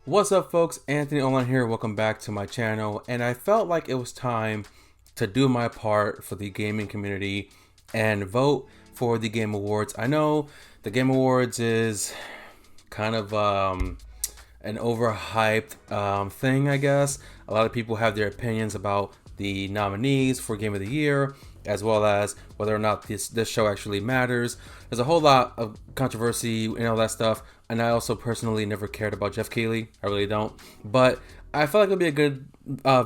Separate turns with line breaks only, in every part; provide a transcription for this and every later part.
What's up, folks? Anthony Olan here. Welcome back to my channel. And I felt like it was time to do my part for the gaming community and vote for the Game Awards. I know the Game Awards is kind of an overhyped thing, I guess. A lot of people have their opinions about the nominees for Game of the Year, as well as whether or not this show actually matters. There's a whole lot of controversy and all that stuff, and I also personally never cared about Jeff Keighley. I really don't. But I felt like it'd be a good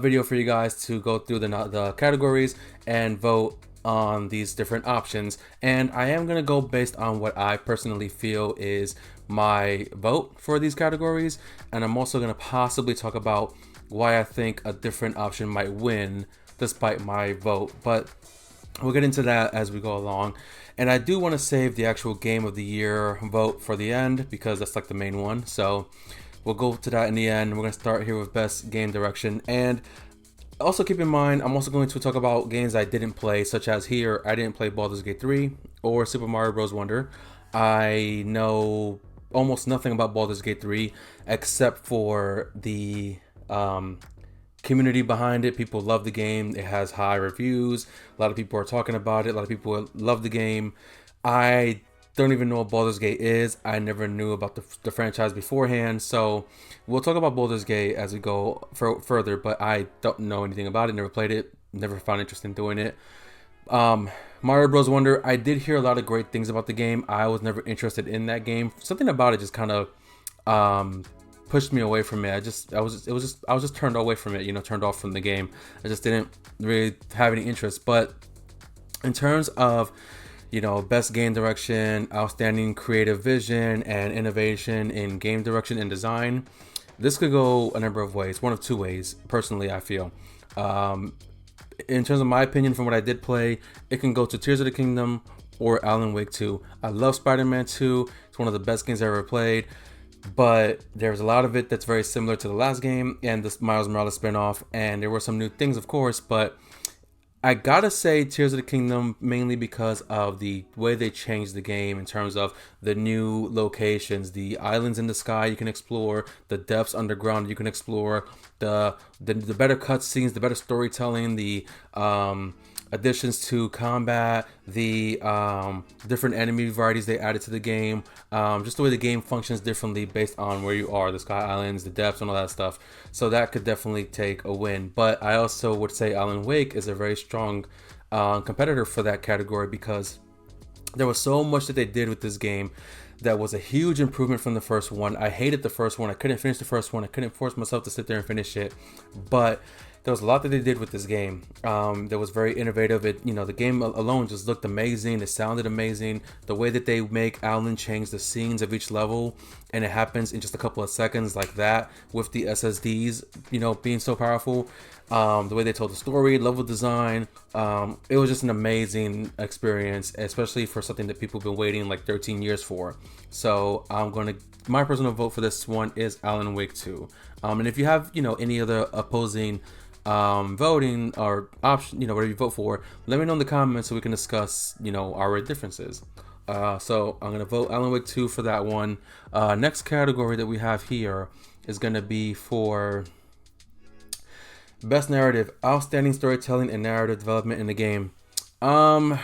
video for you guys to go through the categories and vote on these different options. And I am going to go based on what I personally feel is my vote for these categories, and I'm also going to possibly talk about why I think a different option might win despite my vote. But we'll get into that as we go along. And I do want to save the actual Game of the Year vote for the end because that's like the main one. So we'll go to that in the end. We're going to start here with Best Game Direction. And also keep in mind, I'm also going to talk about games I didn't play, such as here, I didn't play Baldur's Gate 3 or Super Mario Bros. Wonder. I know almost nothing about Baldur's Gate 3 except for the community behind it. People love the game. It has high reviews. A lot of people are talking about it. A lot of people love the game. I don't even know what Baldur's Gate is. I never knew about the franchise beforehand. So we'll talk about Baldur's Gate as we go further, but I don't know anything about it. Never played it. Never found interest in doing it. Mario Bros. Wonder, I did hear a lot of great things about the game. I was never interested in that game. Something about it just kind of pushed me away from it. I was just turned away from it, turned off from the game. I just didn't really have any interest. But in terms of, best game direction, outstanding creative vision, and innovation in game direction and design, this could go a number of ways. One of two ways, personally, I feel. In terms of my opinion, from what I did play, it can go to Tears of the Kingdom or Alan Wake 2. I love Spider-Man 2. It's one of the best games I ever played. But there's a lot of it that's very similar to the last game and the Miles Morales spinoff. And there were some new things, of course, but I gotta say Tears of the Kingdom mainly because of the way they changed the game in terms of the new locations, the islands in the sky you can explore, the depths underground you can explore, the better cutscenes, the better storytelling, the additions to combat, the different enemy varieties they added to the game, just the way the game functions differently based on where you are, the sky islands, the depths, and all that stuff. So that could definitely take a win. But I also would say Alan Wake is a very strong competitor for that category because there was so much that they did with this game that was a huge improvement from the first one. I hated the first one. I couldn't finish the first one. I couldn't force myself to sit there and finish it. But there was a lot that they did with this game that was very innovative. The game alone just looked amazing. It sounded amazing. The way that they make Alan change the scenes of each level, and it happens in just a couple of seconds like that with the SSDs, being so powerful. The way they told the story, level design, it was just an amazing experience, especially for something that people have been waiting like 13 years for. So my personal vote for this one is Alan Wake 2. And if you have, any other opposing voting or option, whatever you vote for, let me know in the comments so we can discuss, our differences. So I'm gonna vote Alan Wake 2 for that one. Next category that we have here is gonna be for Best Narrative, Outstanding Storytelling and Narrative Development in the Game. It's gonna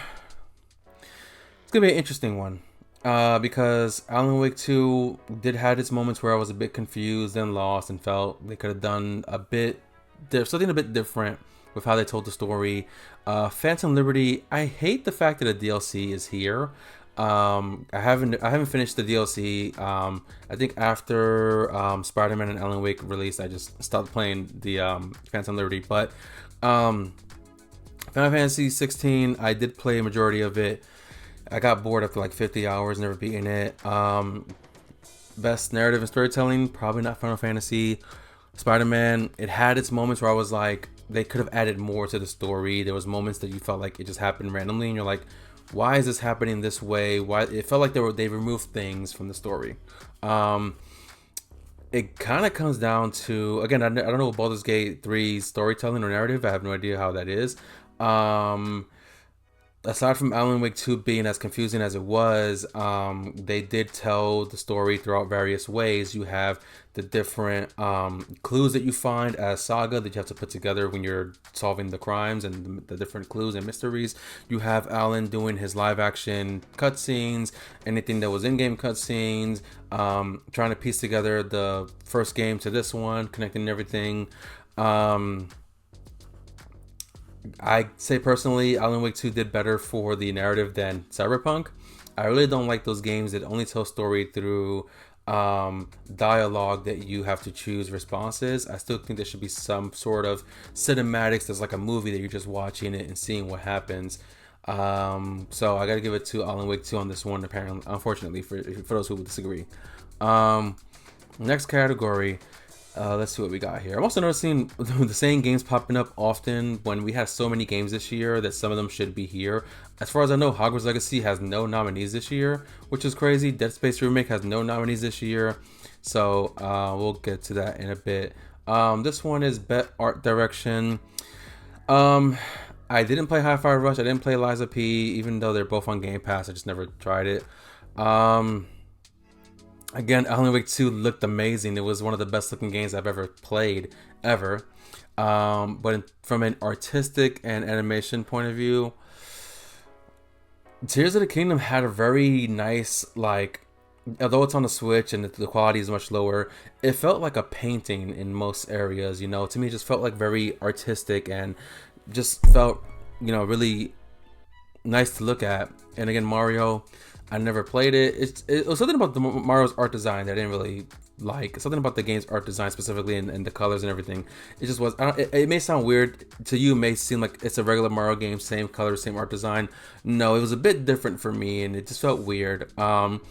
be an interesting one. Because Alan Wake 2 did have its moments where I was a bit confused and lost and felt they could have done something a bit different with how they told the story. Phantom Liberty, I hate the fact that a DLC is here. I haven't finished the DLC. I think after Spider-Man and Alan Wake released, I just stopped playing the Phantom Liberty. But Final Fantasy 16, I did play a majority of it. I got bored after like 50 hours, never beating it. Best narrative and storytelling, probably not Final Fantasy. Spider-Man, it had its moments where I was like, they could have added more to the story. There was moments that you felt like it just happened randomly, and you're like, why is this happening this way? Why? It felt like they removed things from the story. It kind of comes down to, again, I don't know Baldur's Gate 3's storytelling or narrative. I have no idea how that is. aside from Alan Wake 2 being as confusing as it was, they did tell the story throughout various ways. You have the different clues that you find as Saga that you have to put together when you're solving the crimes and the different clues and mysteries. You have Alan doing his live action cutscenes, anything that was in-game cutscenes, trying to piece together the first game to this one, connecting everything. I say personally, Alan Wake 2 did better for the narrative than Cyberpunk. I really don't like those games that only tell story through dialogue that you have to choose responses. I still think there should be some sort of cinematics that's like a movie that you're just watching it and seeing what happens. So I gotta give it to Alan Wake 2 on this one, apparently, unfortunately, for those who would disagree. Next category. Let's see what we got here. I'm also noticing the same games popping up often when we have so many games this year that some of them should be here. As far as I know, Hogwarts Legacy has no nominees this year, which is crazy. Dead Space Remake has no nominees this year. So we'll get to that in a bit. This one is Bet Art Direction. I didn't play Hi-Fi Rush. I didn't play Liza P, even though they're both on Game Pass. I just never tried it. Again, Alan Wake 2 looked amazing. It was one of the best looking games I've ever played, ever. But from an artistic and animation point of view, Tears of the Kingdom had a very nice, like, although it's on the Switch and the quality is much lower, it felt like a painting in most areas, you know. To me, it just felt like very artistic and just felt, you know, really nice to look at. And again, Mario, I never played it. It was something about the Mario's art design that I didn't really like. Something about the game's art design specifically and the colors and everything. It just was. It may sound weird to you. It may seem like it's a regular Mario game, same colors, same art design. No, it was a bit different for me, and it just felt weird. I'm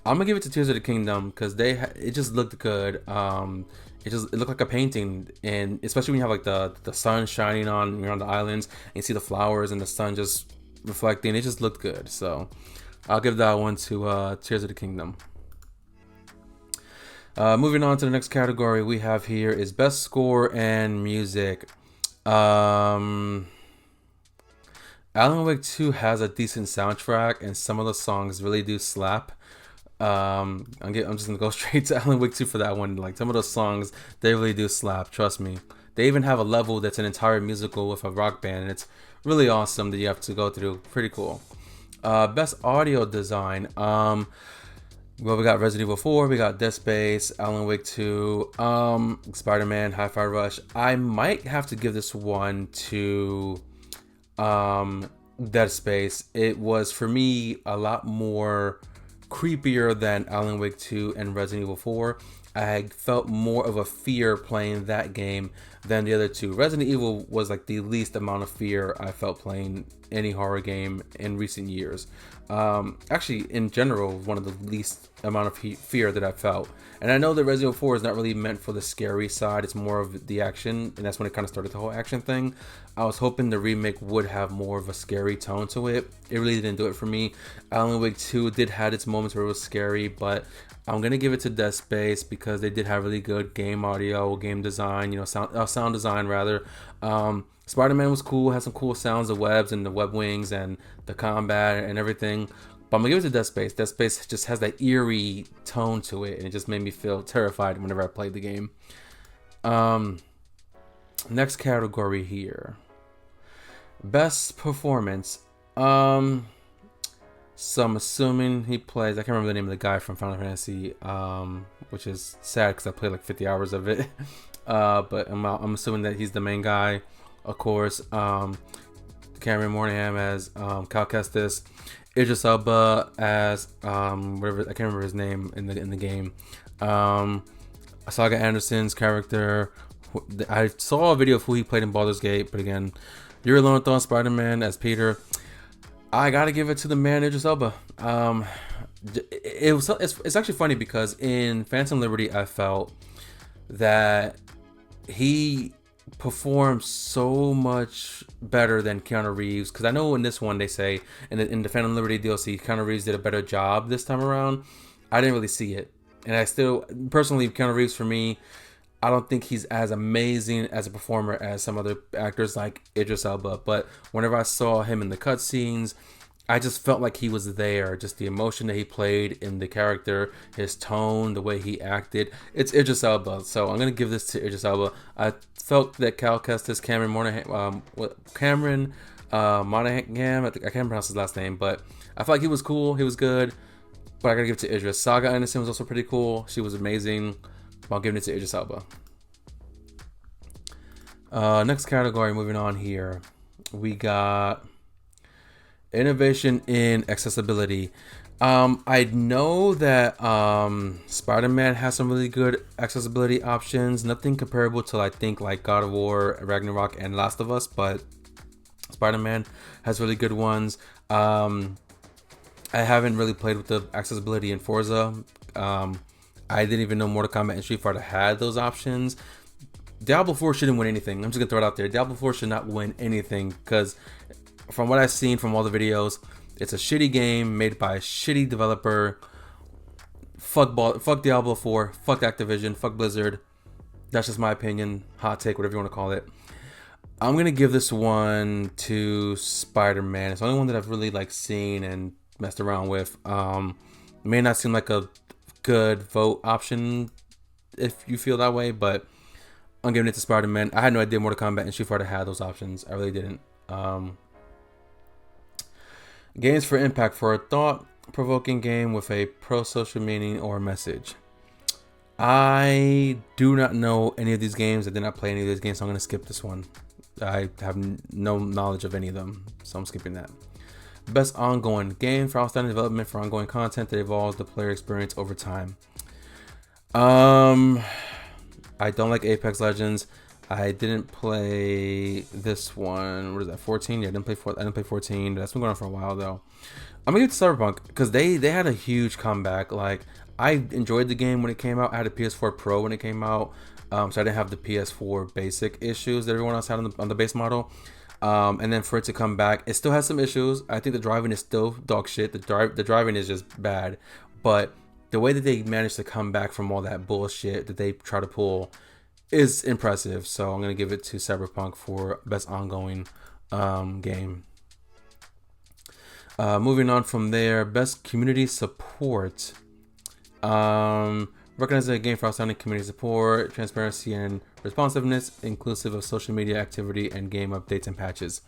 gonna give it to Tears of the Kingdom because it just looked good. It looked like a painting, and especially when you have like the sun shining on you're on the islands and you see the flowers and the sun just reflecting. It just looked good. So I'll give that one to Tears of the Kingdom. Moving on to the next category we have here is Best Score and Music. Alan Wake 2 has a decent soundtrack and some of the songs really do slap. I'm just gonna go straight to Alan Wake 2 for that one. Like, some of those songs, they really do slap, trust me. They even have a level that's an entire musical with a rock band, and it's really awesome that you have to go through. Pretty cool. Best audio design. Well, we got Resident Evil 4, we got Dead Space, Alan Wake 2, Spider-Man, Hi-Fi Rush. I might have to give this one to Dead Space. It was, for me, a lot more creepier than Alan Wake 2 and Resident Evil 4. I felt more of a fear playing that game than the other two. Resident Evil was like the least amount of fear I felt playing any horror game in recent years. Actually, in general, one of the least amount of fear that I felt. And I know that Resident Evil 4 is not really meant for the scary side. It's more of the action, and that's when it kind of started the whole action thing. I was hoping the remake would have more of a scary tone to it. It really didn't do it for me. Alan Wake 2 did have its moments where it was scary, but I'm gonna give it to Dead Space because they did have really good game audio, game design, sound design rather. Spider-Man was cool, had some cool sounds, the webs and the web wings and the combat and everything. But I'm gonna give it to Dead Space. Dead Space just has that eerie tone to it, and it just made me feel terrified whenever I played the game. Next category here, best performance. So I'm assuming he plays, I can't remember the name of the guy from Final Fantasy, which is sad because I played like 50 hours of it. But I'm assuming that he's the main guy, of course. Cameron Monaghan as Cal Kestis, Idris Elba as whatever, I can't remember his name in the game. Saga Anderson's character. I saw a video of who he played in Baldur's Gate, but again, Yuri Lowenthal, Spider-Man as Peter. I gotta give it to the man Idris Elba. It's actually funny because in Phantom Liberty I felt that he performed so much better than Keanu Reeves, because I know in this one they say in the Phantom Liberty DLC Keanu Reeves did a better job this time around. I didn't really see it, and I still personally, Keanu Reeves for me, I don't think he's as amazing as a performer as some other actors like Idris Elba. But whenever I saw him in the cutscenes, I just felt like he was there. Just the emotion that he played in the character, his tone, the way he acted. It's Idris Elba, so I'm gonna give this to Idris Elba. I felt that Cal Kestis, Cameron Monaghan, I can't pronounce his last name, but I felt like he was cool. He was good. But I gotta give it to Idris. Saga Anderson was also pretty cool. She was amazing. I'll give it to Idris Elba. Next category, moving on here. We got innovation in accessibility. I know that Spider-Man has some really good accessibility options. Nothing comparable to, I think, like God of War, Ragnarok, and Last of Us, but Spider-Man has really good ones. I haven't really played with the accessibility in Forza. I didn't even know Mortal Kombat and Street Fighter had those options. Diablo 4 shouldn't win anything. I'm just gonna throw it out there. Diablo 4 should not win anything because from what I've seen from all the videos, it's a shitty game made by a shitty developer. Fuck Diablo 4. Fuck Activision. Fuck Blizzard. That's just my opinion. Hot take, whatever you want to call it. I'm gonna give this one to Spider-Man. It's the only one that I've really like seen and messed around with. May not seem like a good vote option if you feel that way, but I'm giving it to Spider-Man. I had no idea Mortal Kombat and Street Fighter had those options. I really didn't. Games for impact, for a thought-provoking game with a pro-social meaning or message. I do not know any of these games. I did not play any of these games, so I'm going to skip this one. I have no knowledge of any of them, so I'm skipping that. Best ongoing game for outstanding development for ongoing content that evolves the player experience over time. I don't like Apex Legends. I didn't play this one. What is that? 14? Yeah, I didn't play 14. That's been going on for a while though. I'm gonna give it to Cyberpunk because they had a huge comeback. Like, I enjoyed the game when it came out. I had a PS4 Pro when it came out, so I didn't have the PS4 basic issues that everyone else had on the base model. And then for it to come back, it still has some issues. I think the driving is still dog shit. The driving is just bad, but the way that they managed to come back from all that bullshit that they try to pull is impressive. So I'm gonna give it to Cyberpunk for best ongoing game. Moving on from there, best community support. Recognizing a game for outstanding community support, transparency, and responsiveness, inclusive of social media activity and game updates and patches.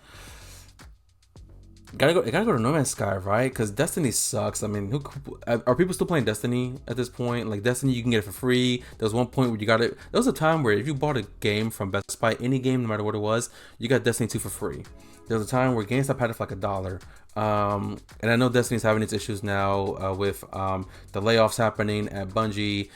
It gotta go to No Man's Sky, right? Because Destiny sucks. I mean, are people still playing Destiny at this point? Like, Destiny, you can get it for free. There was one point where you got it. There was a time where if you bought a game from Best Buy, any game, no matter what it was, you got Destiny 2 for free. There was a time where GameStop had it for like $1. And I know Destiny's having its issues now with the layoffs happening at Bungie.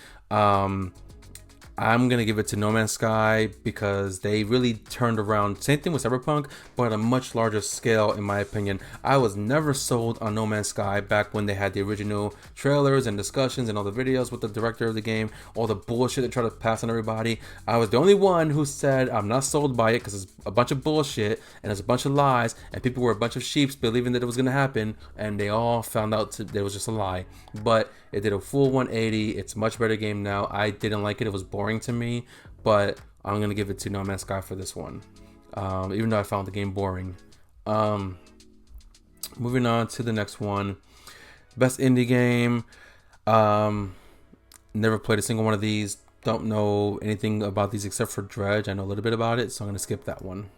I'm going to give it to No Man's Sky because they really turned around. Same thing with Cyberpunk, but at a much larger scale, in my opinion. I was never sold on No Man's Sky back when they had the original trailers and discussions and all the videos with the director of the game, all the bullshit they tried to pass on everybody. I was the only one who said I'm not sold by it because it's a bunch of bullshit and it's a bunch of lies, and people were a bunch of sheeps believing that it was going to happen, and they all found out that it was just a lie. But it did a full 180. It's a much better game now. I didn't like it. It was boring to me, but I'm gonna give it to No Man's Sky for this one, even though I found the game boring. Moving on to the next one, best indie game. Never played a single one of these. Don't know anything about these except for Dredge. I know a little bit about it, so I'm gonna skip that one.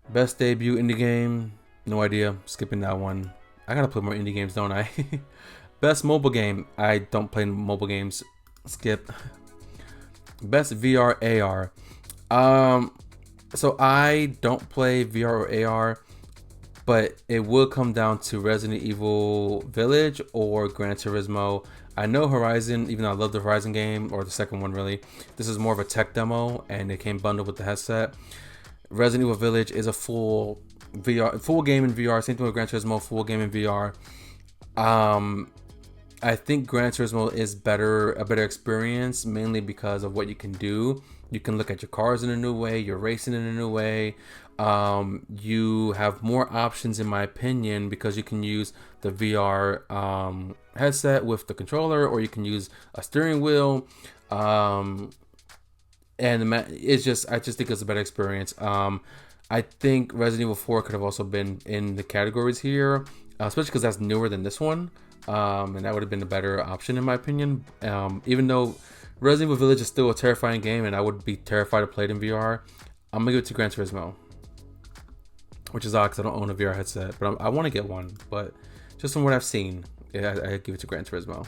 Best debut indie game. No idea. Skipping that one. I gotta play more indie games, don't I? Best mobile game. I don't play mobile games. Skip. Best VR AR. So I don't play VR or AR, but it will come down to Resident Evil Village or Gran Turismo. I know Horizon, even though I love the Horizon game, or the second one really. This is more of a tech demo, and it came bundled with the headset. Resident Evil Village is a full game in VR. Same thing with Gran Turismo, full game in VR. I think Gran Turismo is a better experience, mainly because of what you can do. You can look at your cars in a new way. You're racing in a new way. You have more options, in my opinion, because you can use the VR headset with the controller, or you can use a steering wheel. and it's just I just think it's a better experience. I think Resident Evil 4 could have also been in the categories here, especially because that's newer than this one, and that would have been a better option in my opinion. Even though Resident Evil Village is still a terrifying game, and I would be terrified to play it in VR, I'm gonna give it to Gran Turismo, which is odd because I don't own a VR headset, but I want to get one. But just from what I've seen, yeah, I give it to Gran Turismo.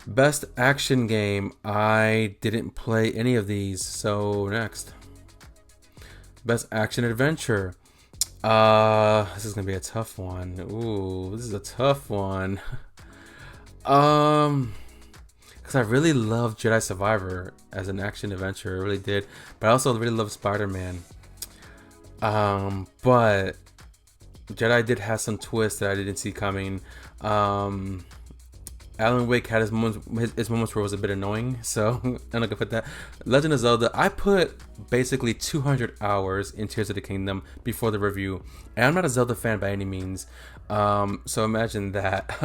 Best action game. I didn't play any of these, so next. Best action adventure. This is gonna be a tough one. Ooh, this is a tough one. Because I really love Jedi Survivor as an action adventure. I really did, but I also really love Spider-Man. But Jedi did have some twists that I didn't see coming. Alan Wake had his moments where it was a bit annoying, so I'm not gonna put that. Legend of Zelda, I put basically 200 hours in Tears of the Kingdom before the review, and I'm not a Zelda fan by any means. So imagine that.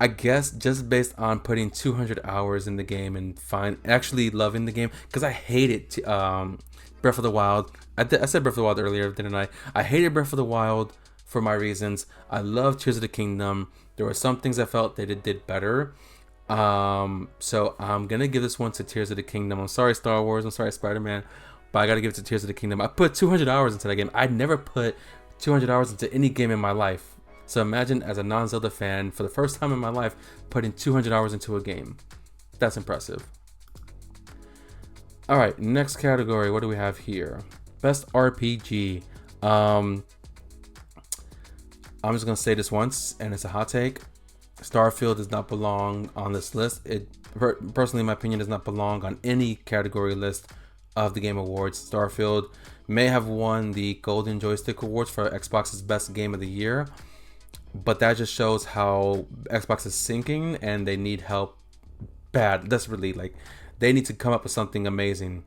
I guess just based on putting 200 hours in the game and actually loving the game, because I hated Breath of the Wild. I said Breath of the Wild earlier, didn't I? I hated Breath of the Wild for my reasons. I love Tears of the Kingdom. There were some things I felt they did better. So I'm going to give this one to Tears of the Kingdom. I'm sorry, Star Wars. I'm sorry, Spider-Man. But I got to give it to Tears of the Kingdom. I put 200 hours into that game. I never put 200 hours into any game in my life. So imagine, as a non-Zelda fan, for the first time in my life, putting 200 hours into a game. That's impressive. All right, next category. What do we have here? Best RPG. I'm just gonna say this once, and it's a hot take. Starfield does not belong on this list. It personally, in my opinion, does not belong on any category list of the Game Awards. Starfield may have won the Golden Joystick Awards for Xbox's Best Game of the Year, but that just shows how Xbox is sinking and they need help bad. Desperately, like they need to come up with something amazing.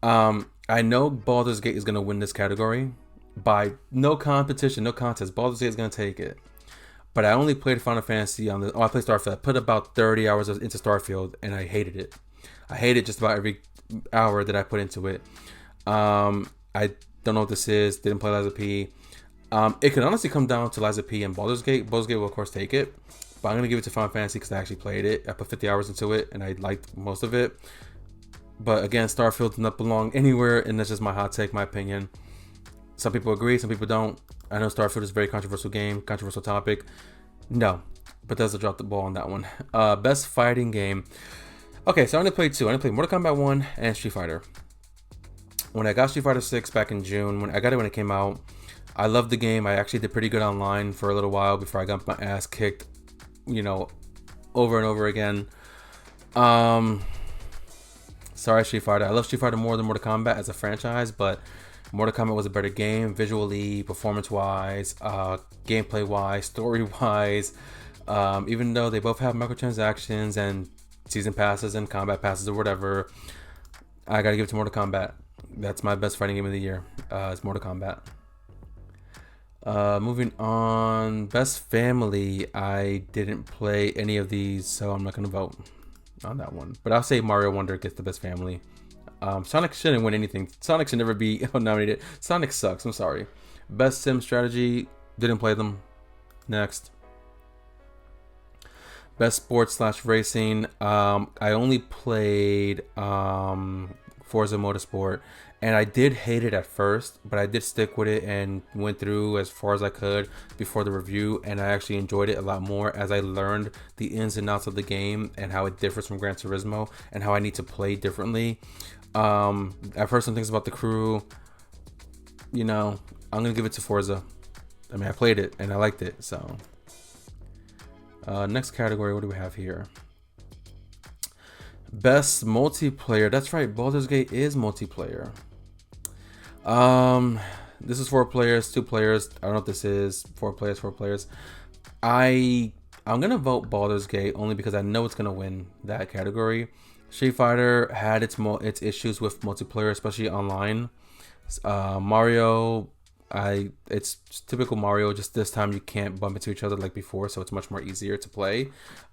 I know Baldur's Gate is gonna win this category. By no competition, no contest. Baldur's Gate is going to take it. But I only played Final Fantasy on the... I played Starfield. I put about 30 hours into Starfield, and I hated it. I hated just about every hour that I put into it. I don't know what this is. Didn't play Liza P. It could honestly come down to Liza P and Baldur's Gate. Baldur's Gate will, of course, take it. But I'm going to give it to Final Fantasy because I actually played it. I put 50 hours into it, and I liked most of it. But again, Starfield does not belong anywhere, and that's just my hot take, my opinion. Some people agree, some people don't. I know Starfield is a very controversial game, controversial topic. No, Bethesda dropped the ball on that one. Best fighting game. Okay, so I only played two. I only played Mortal Kombat 1 and Street Fighter. When I got Street Fighter 6 back in June, when I got it when it came out, I loved the game. I actually did pretty good online for a little while before I got my ass kicked, over and over again. Sorry, Street Fighter. I love Street Fighter more than Mortal Kombat as a franchise, but Mortal Kombat was a better game, visually, performance-wise, gameplay-wise, story-wise. Even though they both have microtransactions and season passes and combat passes or whatever, I gotta give it to Mortal Kombat. That's my best fighting game of the year. It's Mortal Kombat. Moving on, best family. I didn't play any of these, so I'm not gonna vote on that one. But I'll say Mario Wonder gets the best family. Sonic shouldn't win anything. Sonic should never be nominated. Sonic sucks. I'm sorry. Best sim strategy. Didn't play them. Next. Best sports / racing. I only played Forza Motorsport, and I did hate it at first, but I did stick with it and went through as far as I could before the review, and I actually enjoyed it a lot more as I learned the ins and outs of the game and how it differs from Gran Turismo and how I need to play differently. I've heard some things about the crew. I'm gonna give it to Forza. I mean, I played it and I liked it. So next category, what do we have here? Best multiplayer. That's right, Baldur's Gate is multiplayer. This is 4 players, 2 players. I don't know what this is. 4 players. I'm gonna vote Baldur's Gate only because I know it's gonna win that category. Street Fighter had its issues with multiplayer, especially online. Mario It's typical Mario. Just this time you can't bump into each other like before, so it's much more easier to play.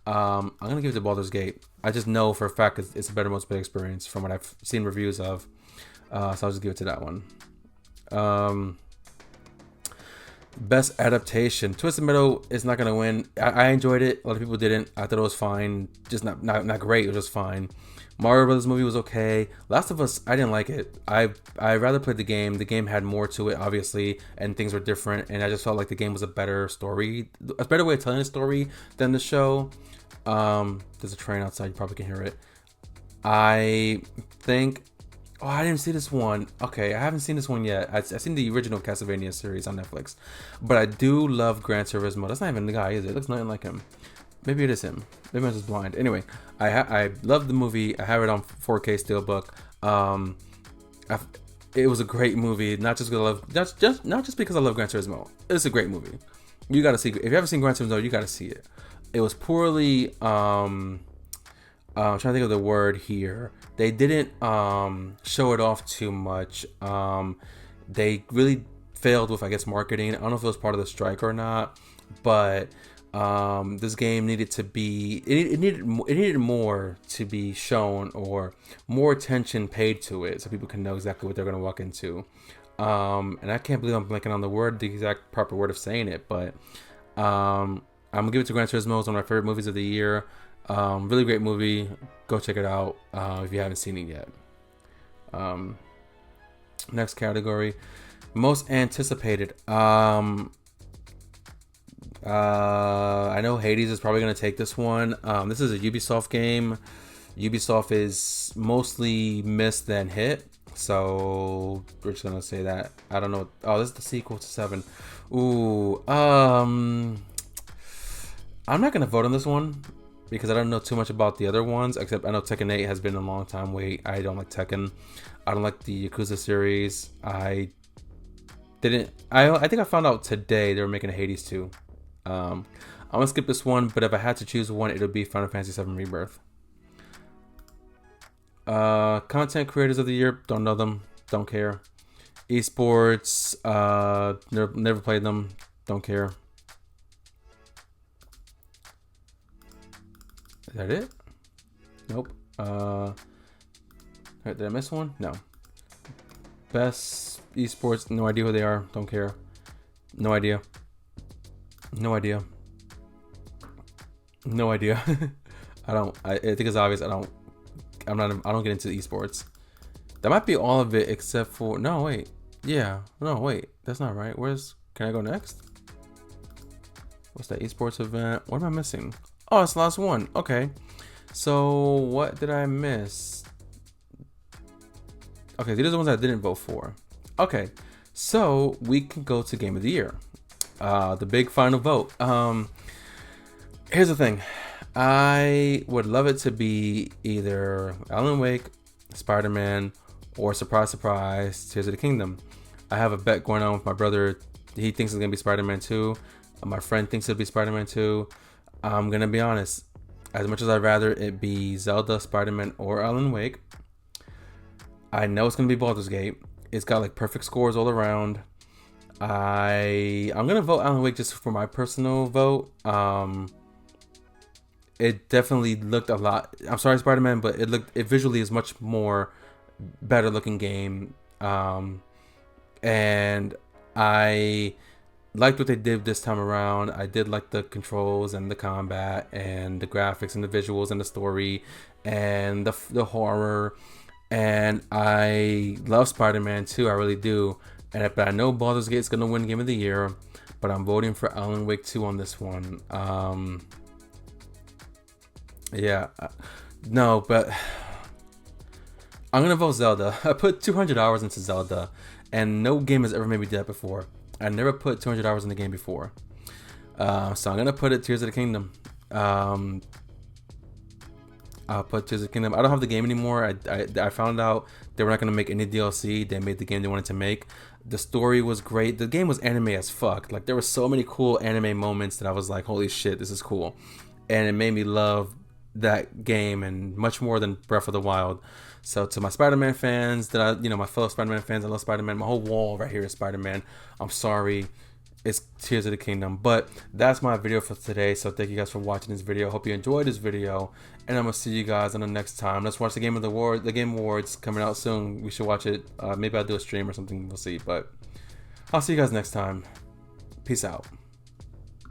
I'm gonna give it to Baldur's Gate. I just know for a fact it's a better multiplayer experience from what I've seen reviews of. So I'll just give it to that one. Best adaptation. Twisted Metal is not gonna win. I enjoyed it. A lot of people didn't. I thought it was fine. Just not great. It was just fine. Mario Brothers movie was okay. Last of Us, I didn't like it. I rather played the game. The game had more to it, obviously, and things were different. And I just felt like the game was a better story, a better way of telling a story than the show. There's a train outside. You probably can hear it. I think. Oh, I didn't see this one. Okay, I haven't seen this one yet. I've seen the original Castlevania series on Netflix, but I do love Gran Turismo. That's not even the guy, is it? It looks nothing like him. Maybe it is him. Maybe I'm just blind. Anyway, I love the movie. I have it on 4K Steelbook. It was a great movie. Not just because not just because I love Gran Turismo. It's a great movie. You gotta see. If you haven't seen Gran Turismo, you gotta see it. It was poorly. I'm trying to think of the word here. They didn't show it off too much. They really failed with, I guess, marketing. I don't know if it was part of the strike or not, but this game needed to be. It needed more to be shown, or more attention paid to it, so people can know exactly what they're going to walk into. And I can't believe I'm blanking on the exact proper word of saying it, but I'm gonna give it to Gran Turismo. It's one of my favorite movies of the year. Really great movie. Go check it out if you haven't seen it yet. Next category, most anticipated. I know Hades is probably going to take this one. This is a Ubisoft game. Ubisoft is mostly miss than hit, so we're just gonna say that. I don't know. Oh, this is the sequel to 7. Ooh. I'm not gonna vote on this one, because I don't know too much about the other ones, except I know Tekken 8 has been a long time wait. I don't like Tekken. I don't like the Yakuza series. I think I found out today they were making a Hades 2. I'm gonna skip this one, but if I had to choose one, it would be Final Fantasy VII Rebirth. Content creators of the year, don't know them, don't care. Esports, never played them, don't care. Is that it? Nope. Did I miss one? No. Best esports, no idea who they are. Don't care. No idea. No idea. No idea. I think it's obvious. I don't get into esports. That might be all of it except for. No, wait. Yeah. No, wait. That's not right. Can I go next? What's that esports event? What am I missing? Oh, it's the last one. Okay. So what did I miss? Okay, these are the ones I didn't vote for. Okay. So we can go to Game of the Year. The big final vote. Here's the thing. I would love it to be either Alan Wake, Spider-Man, or surprise, surprise, Tears of the Kingdom. I have a bet going on with my brother. He thinks it's going to be Spider-Man 2. My friend thinks it'll be Spider-Man 2. I'm going to be honest. As much as I'd rather it be Zelda, Spider-Man, or Alan Wake, I know it's going to be Baldur's Gate. It's got like perfect scores all around. I'm going to vote Alan Wake just for my personal vote. It definitely looked a lot. I'm sorry, Spider-Man, but it visually is much more better looking game. And I liked what they did this time around. I did like the controls and the combat and the graphics and the visuals and the story and the horror. And I love Spider-Man too. I really do. But I know Baldur's Gate is gonna win Game of the Year. But I'm voting for Alan Wake 2 on this one. Yeah, no, but I'm gonna vote Zelda. I put 200 hours into Zelda, and no game has ever made me do that before. I never put 200 hours in the game before, so I'm gonna put it Tears of the Kingdom. I'll put Tears of the Kingdom. I don't have the game anymore. I found out they were not gonna make any DLC. They made the game they wanted to make. The story was great. The game was anime as fuck. Like there were so many cool anime moments that I was like, holy shit, this is cool, and it made me love that game and much more than Breath of the Wild. So to my Spider-Man fans, my fellow Spider-Man fans, I love Spider-Man. My whole wall right here is Spider-Man. I'm sorry, it's Tears of the Kingdom. But that's my video for today. So thank you guys for watching this video. Hope you enjoyed this video, and I'm gonna see you guys on the next time. Let's watch the Game Awards coming out soon. We should watch it. Maybe I'll do a stream or something. We'll see. But I'll see you guys next time. Peace out.